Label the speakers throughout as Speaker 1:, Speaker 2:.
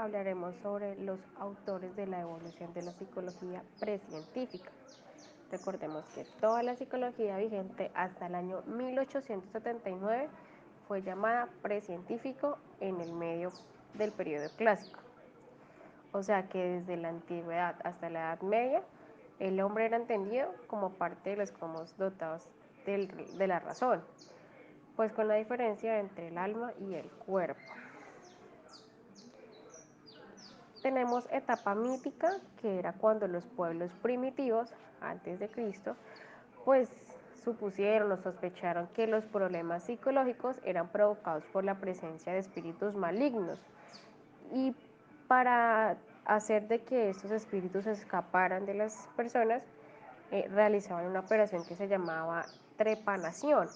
Speaker 1: hablaremos sobre los autores de la evolución de la psicología precientífica. Recordemos que toda la psicología vigente hasta el año 1879 fue llamada precientífico en el medio del periodo clásico. O sea que desde la antigüedad hasta la Edad Media, el hombre era entendido como parte de los cromos dotados de la razón, pues con la diferencia entre el alma y el cuerpo. Tenemos etapa mítica, que era cuando los pueblos primitivos, antes de Cristo, pues supusieron o sospecharon que los problemas psicológicos eran provocados por la presencia de espíritus malignos. Y para hacer de que estos espíritus escaparan de las personas, realizaban una operación que se llamaba trepanación.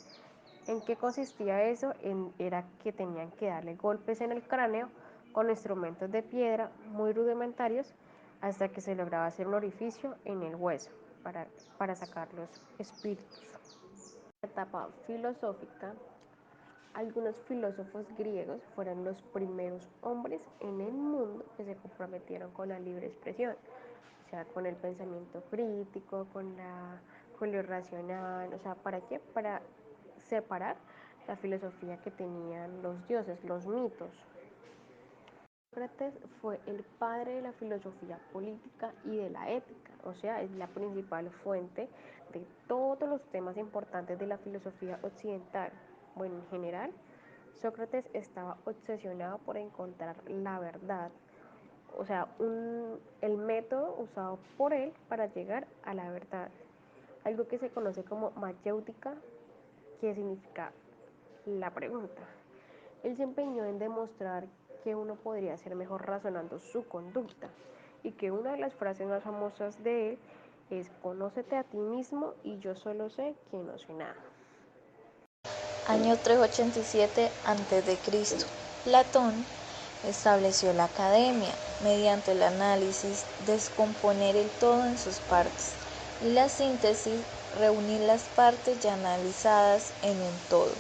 Speaker 1: ¿En qué consistía eso? Era que tenían que darle golpes en el cráneo con instrumentos de piedra muy rudimentarios hasta que se lograba hacer un orificio en el hueso para sacar los espíritus. En la etapa filosófica, algunos filósofos griegos fueron los primeros hombres en el mundo que se comprometieron con la libre expresión, o sea, con el pensamiento crítico, con lo racional, o sea, ¿para qué? Para separar la filosofía que tenían los dioses, los mitos. Sócrates fue el padre de la filosofía política y de la ética, o sea, es la principal fuente de todos los temas importantes de la filosofía occidental. Bueno, en general, Sócrates estaba obsesionado por encontrar la verdad, o sea, el método usado por él para llegar a la verdad, algo que se conoce como mayéutica, que significa la pregunta. Él se empeñó en demostrar que uno podría ser mejor razonando su conducta y que una de las frases más famosas de él es: conócete a ti mismo y yo solo sé que no sé nada.
Speaker 2: Año 387 a.C. Platón estableció la academia. Mediante el análisis, descomponer el todo en sus partes, y la síntesis, reunir las partes ya analizadas en un todo.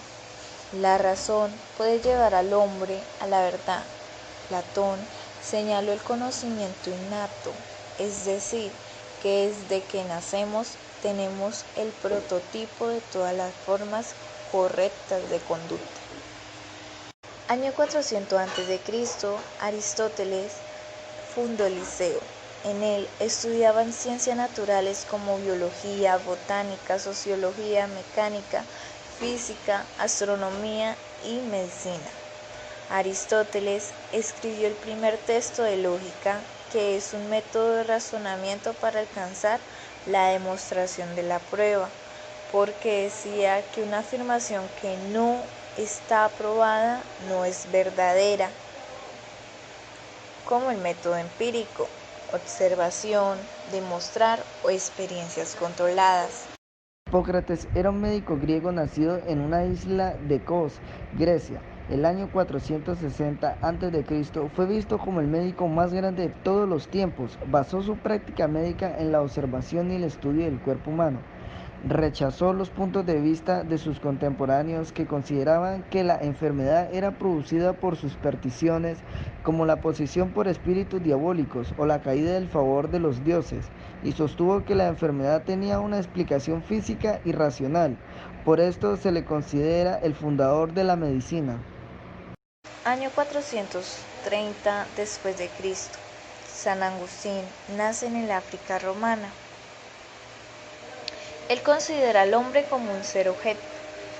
Speaker 2: La razón puede llevar al hombre a la verdad. Platón señaló el conocimiento innato, es decir, que desde que nacemos tenemos el prototipo de todas las formas correctas de conducta. Año 400 a.C., Aristóteles fundó el Liceo. En él estudiaban ciencias naturales como biología, botánica, sociología, mecánica, física, astronomía y medicina. Aristóteles escribió el primer texto de lógica, que es un método de razonamiento para alcanzar la demostración de la prueba, porque decía que una afirmación que no está aprobada no es verdadera, como el método empírico, observación, demostrar o experiencias controladas.
Speaker 3: Hipócrates era un médico griego nacido en una isla de Kos, Grecia. El año 460 a.C. fue visto como el médico más grande de todos los tiempos. Basó su práctica médica en la observación y el estudio del cuerpo humano. Rechazó los puntos de vista de sus contemporáneos que consideraban que la enfermedad era producida por supersticiones como la posesión por espíritus diabólicos o la caída del favor de los dioses, y sostuvo que la enfermedad tenía una explicación física y racional. Por esto se le considera el fundador de la medicina.
Speaker 2: Año 430 después de Cristo. San Agustín nace en el África romana. Él considera al hombre como un ser objeto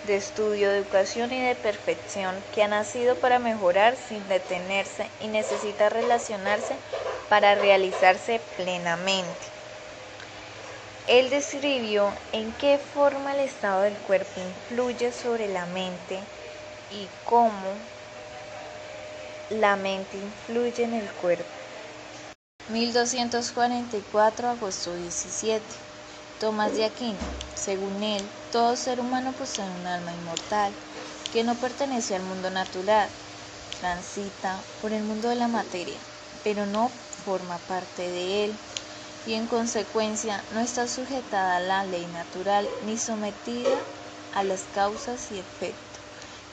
Speaker 2: de estudio, de educación y de perfección, que ha nacido para mejorar sin detenerse y necesita relacionarse para realizarse plenamente. Él describió en qué forma el estado del cuerpo influye sobre la mente y cómo la mente influye en el cuerpo. 1244, agosto 17. Tomás de Aquino. Según él, todo ser humano posee un alma inmortal que no pertenece al mundo natural, transita por el mundo de la materia, pero no forma parte de él, y en consecuencia no está sujetada a la ley natural ni sometida a las causas y efectos.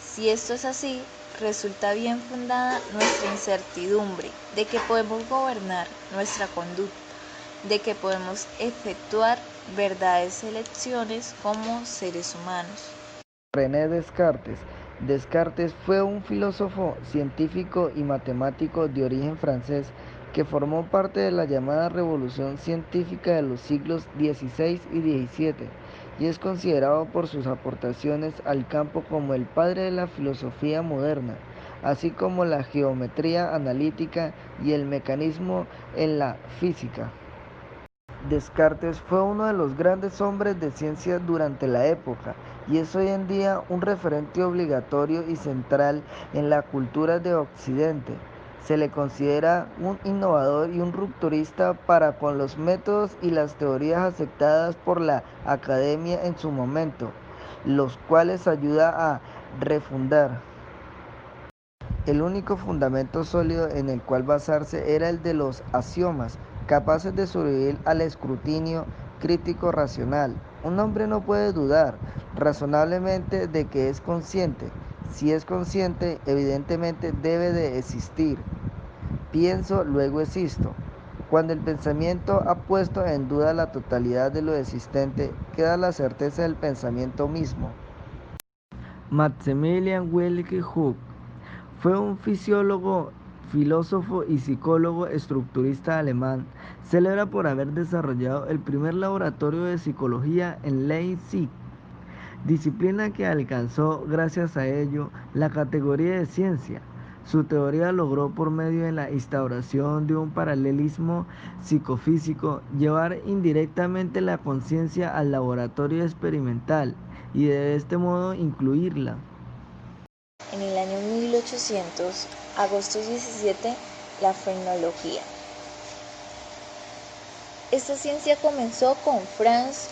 Speaker 2: Si esto es así, resulta bien fundada nuestra incertidumbre de que podemos gobernar nuestra conducta, de que podemos efectuar verdaderas elecciones como seres humanos.
Speaker 3: René Descartes. Descartes fue un filósofo, científico y matemático de origen francés que formó parte de la llamada Revolución Científica de los siglos XVI y XVII y es considerado por sus aportaciones al campo como el padre de la filosofía moderna, así como la geometría analítica y el mecanismo en la física. Descartes fue uno de los grandes hombres de ciencia durante la época y es hoy en día un referente obligatorio y central en la cultura de Occidente. Se le considera un innovador y un rupturista para con los métodos y las teorías aceptadas por la academia en su momento, los cuales ayuda a refundar. El único fundamento sólido en el cual basarse era el de los axiomas, capaces de sobrevivir al escrutinio crítico racional. Un hombre no puede dudar razonablemente de que es consciente. Si es consciente, evidentemente debe de existir. Pienso, luego existo. Cuando el pensamiento ha puesto en duda la totalidad de lo existente, queda la certeza del pensamiento mismo. Maximilian Wilke Hug fue un fisiólogo, filósofo y psicólogo estructurista alemán, célebre por haber desarrollado el primer laboratorio de psicología en Leipzig, disciplina que alcanzó gracias a ello la categoría de ciencia. Su teoría logró, por medio de la instauración de un paralelismo psicofísico, llevar indirectamente la conciencia al laboratorio experimental y de este modo incluirla.
Speaker 2: En el año 1800, agosto 17, la frenología. Esta ciencia comenzó con Franz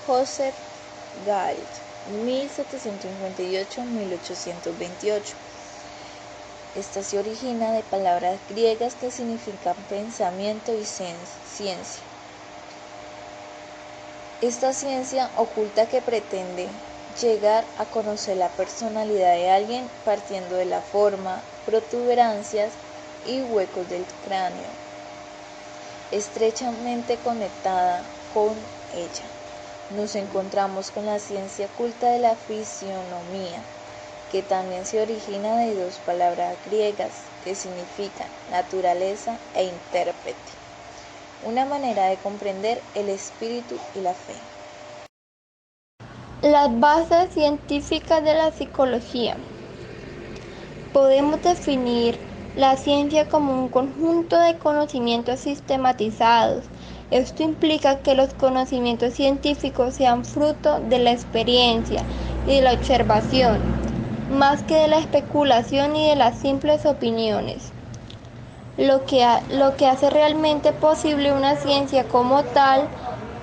Speaker 2: Joseph Galt, 1758-1828. Esta se origina de palabras griegas que significan pensamiento y ciencia. Esta ciencia oculta que pretende llegar a conocer la personalidad de alguien partiendo de la forma, protuberancias y huecos del cráneo, estrechamente conectada con ella. Nos encontramos con la ciencia oculta de la fisionomía, que también se origina de dos palabras griegas que significan naturaleza e intérprete, una manera de comprender el espíritu y la fe.
Speaker 4: Las bases científicas de la psicología. Podemos definir la ciencia como un conjunto de conocimientos sistematizados. Esto implica que los conocimientos científicos sean fruto de la experiencia y de la observación, más que de la especulación y de las simples opiniones. Lo que hace realmente posible una ciencia como tal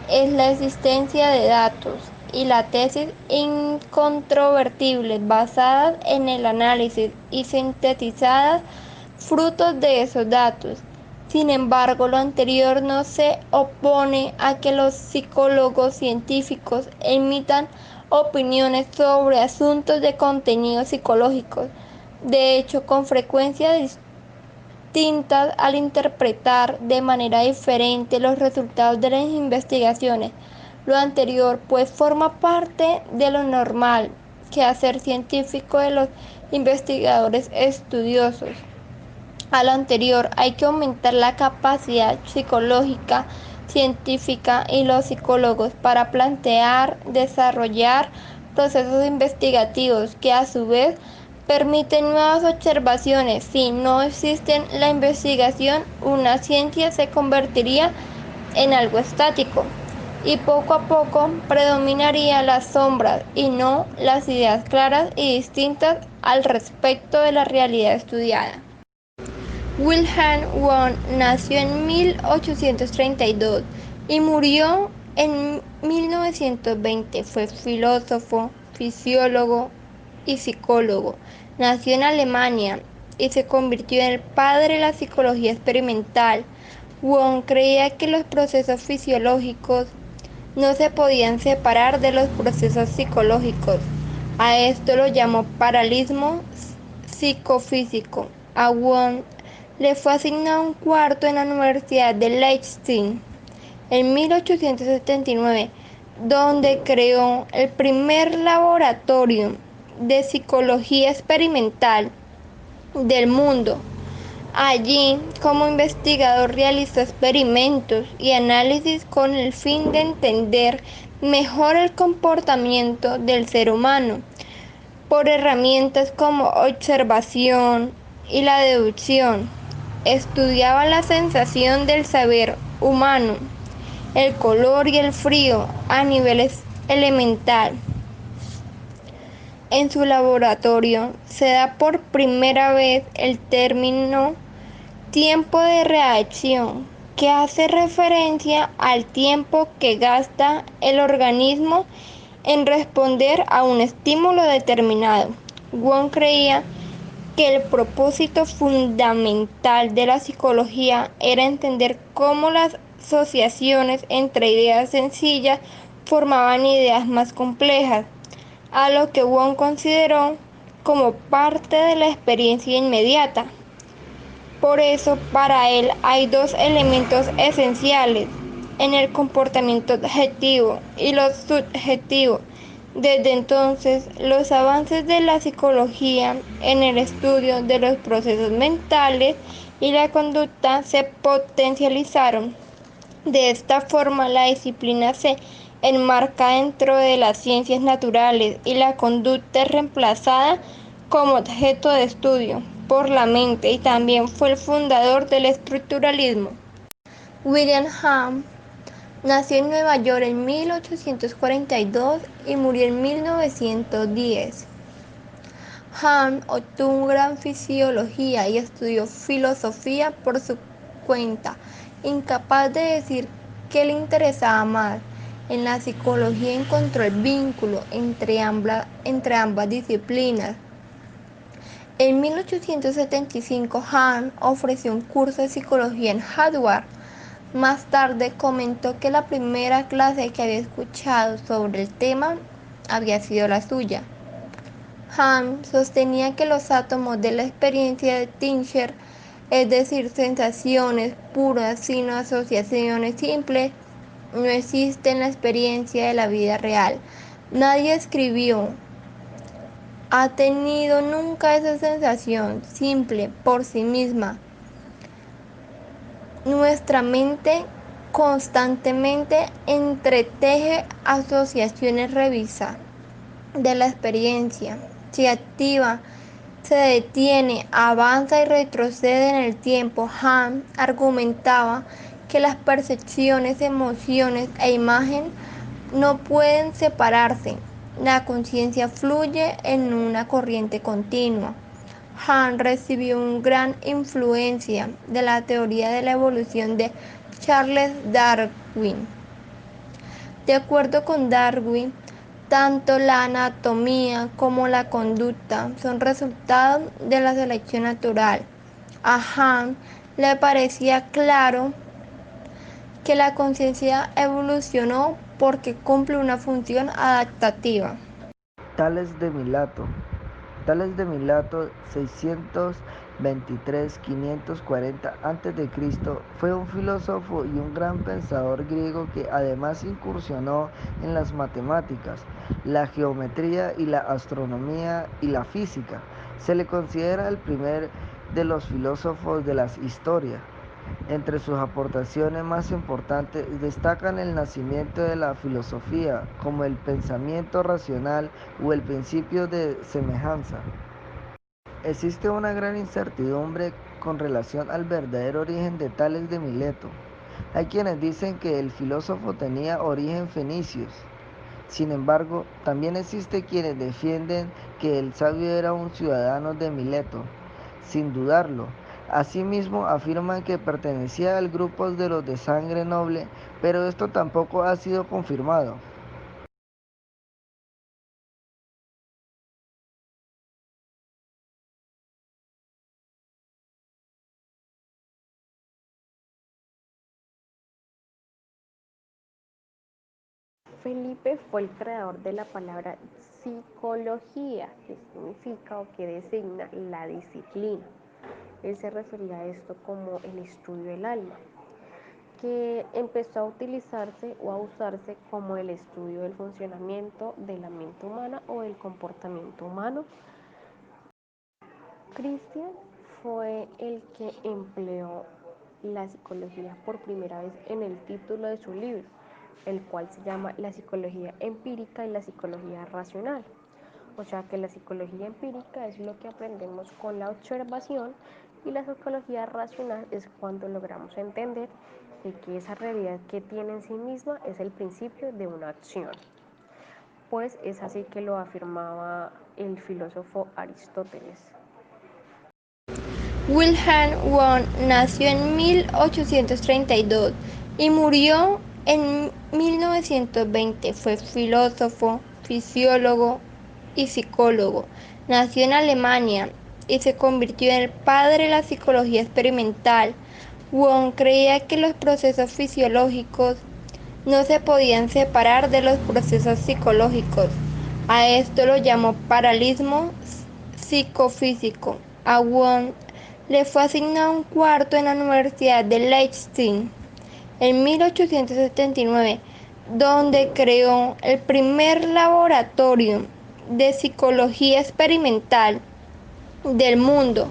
Speaker 4: es la existencia de datos y la tesis incontrovertibles basadas en el análisis y sintetizadas frutos de esos datos. Sin embargo, lo anterior no se opone a que los psicólogos científicos emitan opiniones sobre asuntos de contenido psicológico. De hecho, con frecuencia distintas al interpretar de manera diferente los resultados de las investigaciones. Lo anterior pues forma parte de lo normal que hacer científico de los investigadores estudiosos. A lo anterior hay que aumentar la capacidad psicológica, científica y los psicólogos para plantear, desarrollar procesos investigativos que a su vez permiten nuevas observaciones. Si no existe la investigación, una ciencia se convertiría en algo estático y poco a poco predominaría las sombras y no las ideas claras y distintas al respecto de la realidad estudiada. Wilhelm Wundt nació en 1832 y murió en 1920. Fue filósofo, fisiólogo y psicólogo. Nació en Alemania y se convirtió en el padre de la psicología experimental. Wundt creía que los procesos fisiológicos no se podían separar de los procesos psicológicos. A esto lo llamó paralelismo psicofísico. A Wong le fue asignado un cuarto en la Universidad de Leipzig en 1879, donde creó el primer laboratorio de psicología experimental del mundo. Allí, como investigador, realizó experimentos y análisis con el fin de entender mejor el comportamiento del ser humano, por herramientas como observación y la deducción. Estudiaba la sensación del saber humano, el color y el frío a niveles elemental. En su laboratorio se da por primera vez el término tiempo de reacción, que hace referencia al tiempo que gasta el organismo en responder a un estímulo determinado. Wong creía que el propósito fundamental de la psicología era entender cómo las asociaciones entre ideas sencillas formaban ideas más complejas, a lo que Wong consideró como parte de la experiencia inmediata. Por eso, para él hay dos elementos esenciales en el comportamiento objetivo y lo subjetivo. Desde entonces, los avances de la psicología en el estudio de los procesos mentales y la conducta se potencializaron. De esta forma, la disciplina se enmarca dentro de las ciencias naturales y la conducta es reemplazada como objeto de estudio por la mente, y también fue el fundador del estructuralismo. William James nació en Nueva York en 1842 y murió en 1910. James obtuvo un gran fisiología y estudió filosofía por su cuenta, incapaz de decir qué le interesaba más. En la psicología encontró el vínculo entre ambas disciplinas. En 1875, James ofreció un curso de psicología en Harvard. Más tarde comentó que la primera clase que había escuchado sobre el tema había sido la suya. James sostenía que los átomos de la experiencia de Tincher, es decir, sensaciones puras sin asociaciones simples, no existen en la experiencia de la vida real. Nadie escribió ha tenido nunca esa sensación simple por sí misma. Nuestra mente constantemente entreteje asociaciones, revisa de la experiencia, se activa, se detiene, avanza y retrocede en el tiempo. James argumentaba que las percepciones, emociones e imagen no pueden separarse. La conciencia fluye en una corriente continua. James recibió una gran influencia de la teoría de la evolución de Charles Darwin. De acuerdo con Darwin, tanto la anatomía como la conducta son resultados de la selección natural. A James le parecía claro que la conciencia evolucionó porque cumple una función adaptativa.
Speaker 3: Tales de Mileto. Tales de Mileto 623-540 a.C. fue un filósofo y un gran pensador griego que además incursionó en las matemáticas, la geometría y la astronomía y la física. Se le considera el primer de los filósofos de las historias. Entre sus aportaciones más importantes destacan el nacimiento de la filosofía como el pensamiento racional o el principio de semejanza. Existe una gran incertidumbre con relación al verdadero origen de Tales de Mileto. Hay quienes dicen que el filósofo tenía origen fenicios. Sin embargo, también existe quienes defienden que el sabio era un ciudadano de Mileto, sin dudarlo. Asimismo, afirman que pertenecía al grupo de los de sangre noble, pero esto tampoco ha sido confirmado.
Speaker 1: Felipe fue el creador de la palabra psicología, que significa o que designa la disciplina. Él se refería a esto como el estudio del alma, que empezó a utilizarse o a usarse como el estudio del funcionamiento de la mente humana o del comportamiento humano. Christian fue el que empleó la psicología por primera vez en el título de su libro, el cual se llama La psicología empírica y la psicología racional. O sea que la psicología empírica es lo que aprendemos con la observación y la psicología racional es cuando logramos entender de que esa realidad que tiene en sí misma es el principio de una acción. Pues es así que lo afirmaba el filósofo Aristóteles.
Speaker 4: Wilhelm Wundt nació en 1832 y murió en 1920. Fue filósofo, fisiólogo y psicólogo. Nació en Alemania y se convirtió en el padre de la psicología experimental. Wundt creía que los procesos fisiológicos no se podían separar de los procesos psicológicos. A esto lo llamó paralelismo psicofísico. A Wundt le fue asignado un cuarto en la Universidad de Leipzig en 1879, donde creó el primer laboratorio de psicología experimental del mundo.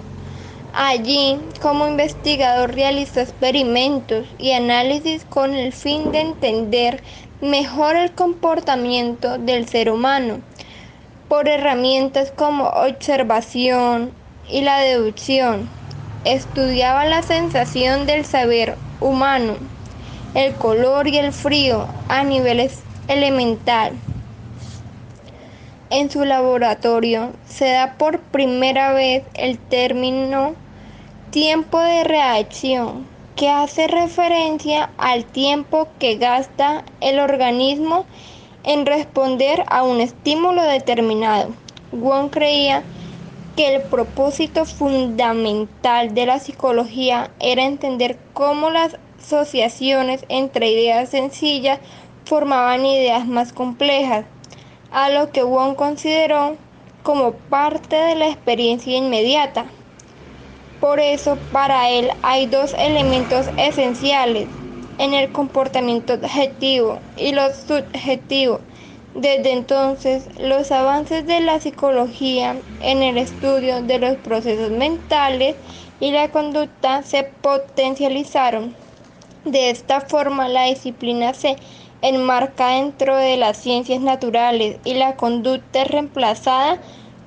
Speaker 4: Allí, como investigador, realizó experimentos y análisis con el fin de entender mejor el comportamiento del ser humano por herramientas como observación y la deducción. Estudiaba la sensación del saber humano, el color y el frío a niveles elemental. En su laboratorio se da por primera vez el término tiempo de reacción, que hace referencia al tiempo que gasta el organismo en responder a un estímulo determinado. Wundt creía que el propósito fundamental de la psicología era entender cómo las asociaciones entre ideas sencillas formaban ideas más complejas, a lo que Wundt consideró como parte de la experiencia inmediata. Por eso, para él hay dos elementos esenciales en el comportamiento objetivo y lo subjetivo. Desde entonces, los avances de la psicología en el estudio de los procesos mentales y la conducta se potencializaron. De esta forma, la disciplina se enmarca dentro de las ciencias naturales y la conducta es reemplazada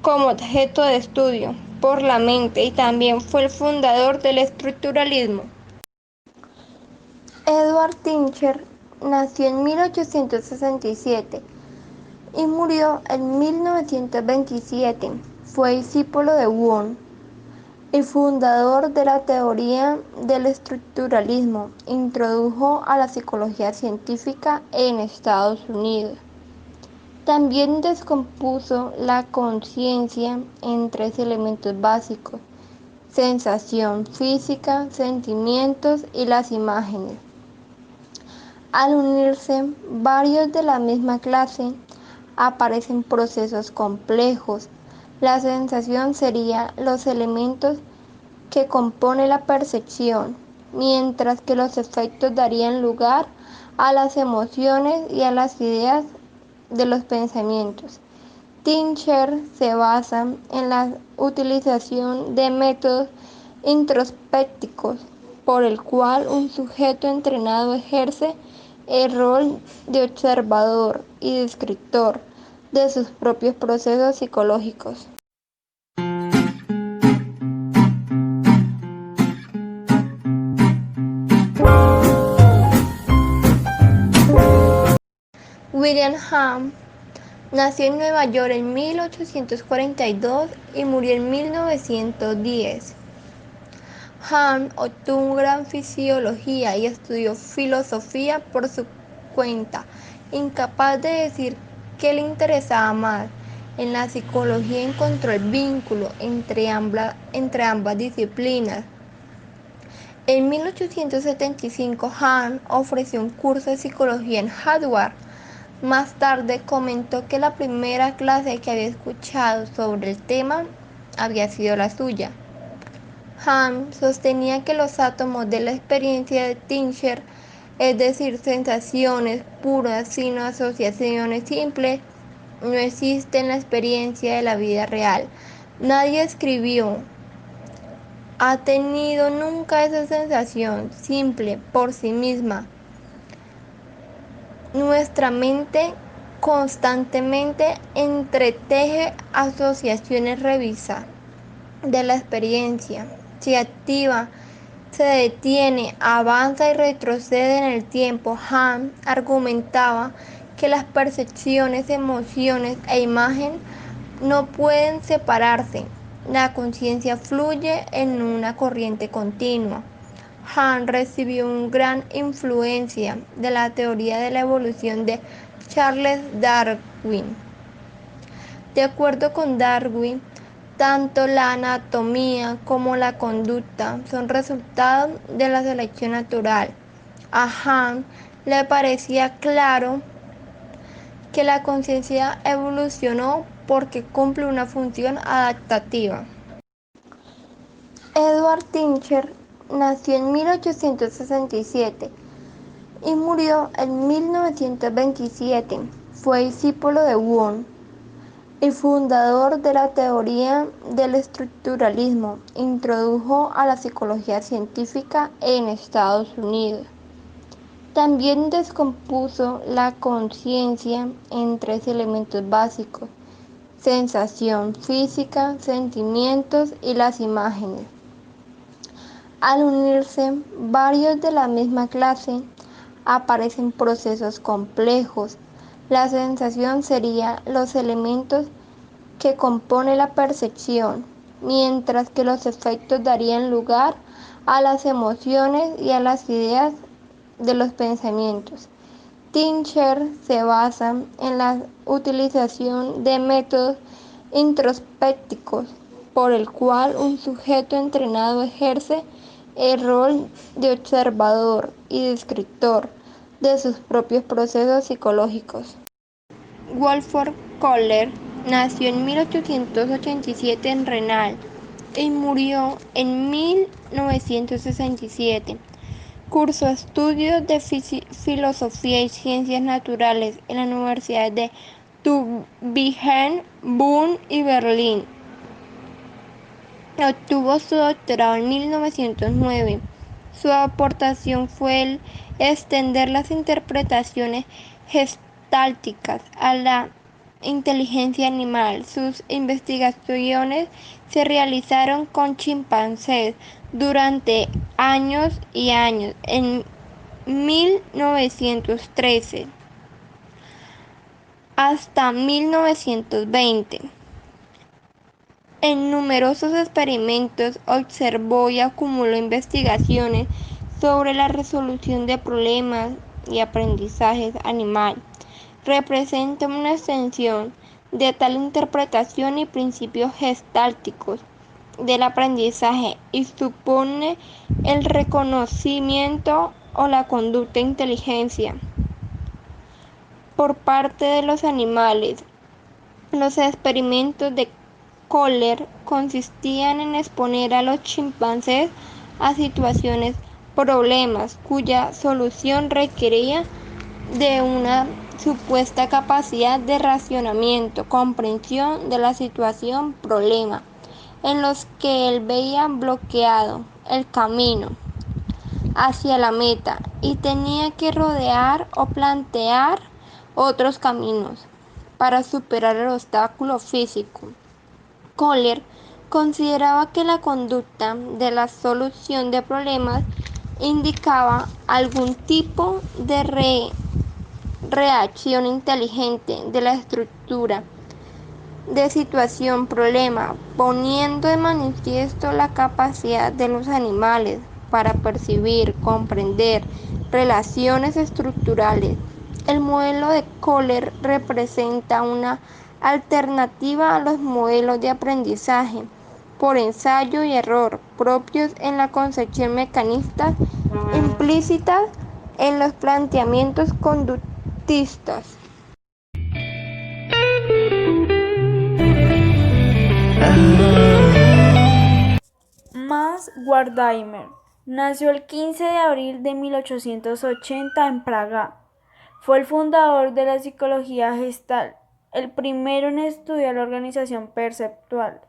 Speaker 4: como objeto de estudio por la mente, y también fue el fundador del estructuralismo. Edward Tincher nació en 1867 y murió en 1927. Fue discípulo de Wundt y fundador de la teoría del estructuralismo. Introdujo a la psicología científica en Estados Unidos. También descompuso la conciencia en tres elementos básicos: sensación física, sentimientos y las imágenes. Al unirse varios de la misma clase, aparecen procesos complejos. La sensación sería los elementos que compone la percepción, mientras que los efectos darían lugar a las emociones y a las ideas de los pensamientos. Tincher se basa en la utilización de métodos introspectivos, por el cual un sujeto entrenado ejerce el rol de observador y descriptor de sus propios procesos psicológicos. William James nació en Nueva York en 1842 y murió en 1910. James obtuvo un grado en fisiología y estudió filosofía por su cuenta, incapaz de decir qué le interesaba más. En la psicología encontró el vínculo entre ambas disciplinas. En 1875, James ofreció un curso de psicología en Harvard, Más tarde comentó que la primera clase que había escuchado sobre el tema había sido la suya. Hahn sostenía que los átomos de la experiencia de Tincher, es decir, sensaciones puras sin asociaciones simples, no existen en la experiencia de la vida real. Nadie escribió, ha tenido nunca esa sensación simple por sí misma. Nuestra mente constantemente entreteje asociaciones, revisa de la experiencia, se activa, se detiene, avanza y retrocede en el tiempo. Hahn argumentaba que las percepciones, emociones e imagen no pueden separarse. La conciencia fluye en una corriente continua. Hahn recibió una gran influencia de la teoría de la evolución de Charles Darwin. De acuerdo con Darwin, tanto la anatomía como la conducta son resultados de la selección natural. A Hahn le parecía claro que la conciencia evolucionó porque cumple una función adaptativa. Edward Tincher nació en 1867 y murió en 1927. Fue discípulo de Wundt y fundador de la teoría del estructuralismo. Introdujo a la psicología científica en Estados Unidos. También descompuso la conciencia en tres elementos básicos: sensación física, sentimientos y las imágenes. Al unirse varios de la misma clase, aparecen procesos complejos. La sensación sería los elementos que compone la percepción, mientras que los efectos darían lugar a las emociones y a las ideas de los pensamientos. Tincher se basa en la utilización de métodos introspectivos, por el cual un sujeto entrenado ejerce el rol de observador y descriptor de sus propios procesos psicológicos. Wolfgang Kohler nació en 1887 en Renal y murió en 1967. Cursó estudios de filosofía y ciencias naturales en las universidades de Tübingen, Bonn y Berlín. Obtuvo su doctorado en 1909. Su aportación fue el extender las interpretaciones gestálticas a la inteligencia animal. Sus investigaciones se realizaron con chimpancés durante años y años. En 1913 hasta 1920. En numerosos experimentos observó y acumuló investigaciones sobre la resolución de problemas y aprendizaje animal. Representa una extensión de tal interpretación y principios gestálticos del aprendizaje y supone el reconocimiento o la conducta e inteligencia por parte de los animales. Los experimentos de Kohler consistían en exponer a los chimpancés a situaciones, problemas, cuya solución requería de una supuesta capacidad de razonamiento, comprensión de la situación, problema, en los que él veía bloqueado el camino hacia la meta y tenía que rodear o plantear otros caminos para superar el obstáculo físico. Kohler consideraba que la conducta de la solución de problemas indicaba algún tipo de reacción inteligente de la estructura de situación-problema, poniendo de manifiesto la capacidad de los animales para percibir, comprender relaciones estructurales. El modelo de Kohler representa una alternativa a los modelos de aprendizaje por ensayo y error propios en la concepción mecanistas implícitas en los planteamientos conductistas.
Speaker 5: Max Gardner nació el 15 de abril de 1880 en Praga. Fue el fundador de la psicología gestal, el primero en estudiar la organización perceptual.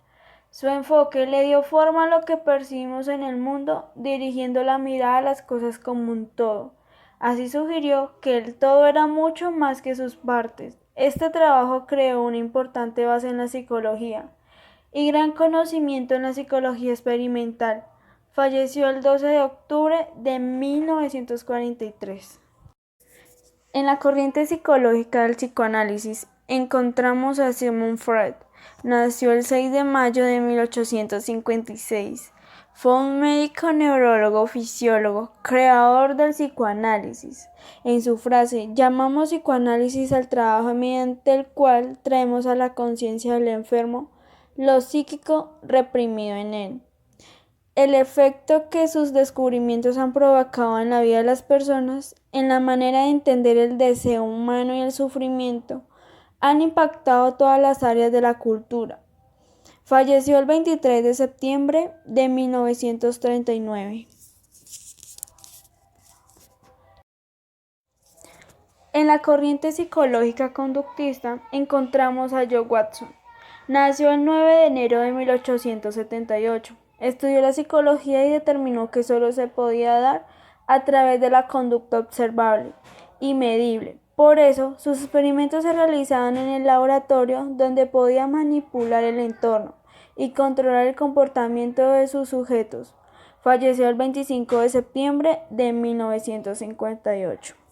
Speaker 5: Su enfoque le dio forma a lo que percibimos en el mundo, dirigiendo la mirada a las cosas como un todo. Así sugirió que el todo era mucho más que sus partes. Este trabajo creó una importante base en la psicología y gran conocimiento en la psicología experimental. Falleció el 12 de octubre de 1943. En la corriente psicológica del psicoanálisis encontramos a Sigmund Freud. Nació el 6 de mayo de 1856. Fue un médico, neurólogo, fisiólogo, creador del psicoanálisis. En su frase, llamamos psicoanálisis al trabajo mediante el cual traemos a la conciencia del enfermo lo psíquico reprimido en él. El efecto que sus descubrimientos han provocado en la vida de las personas, en la manera de entender el deseo humano y el sufrimiento, han impactado todas las áreas de la cultura. Falleció el 23 de septiembre de 1939. En la corriente psicológica conductista encontramos a Joe Watson. Nació el 9 de enero de 1878. Estudió la psicología y determinó que solo se podía dar a través de la conducta observable y medible. Por eso, sus experimentos se realizaban en el laboratorio, donde podía manipular el entorno y controlar el comportamiento de sus sujetos. Falleció el 25 de septiembre de 1958.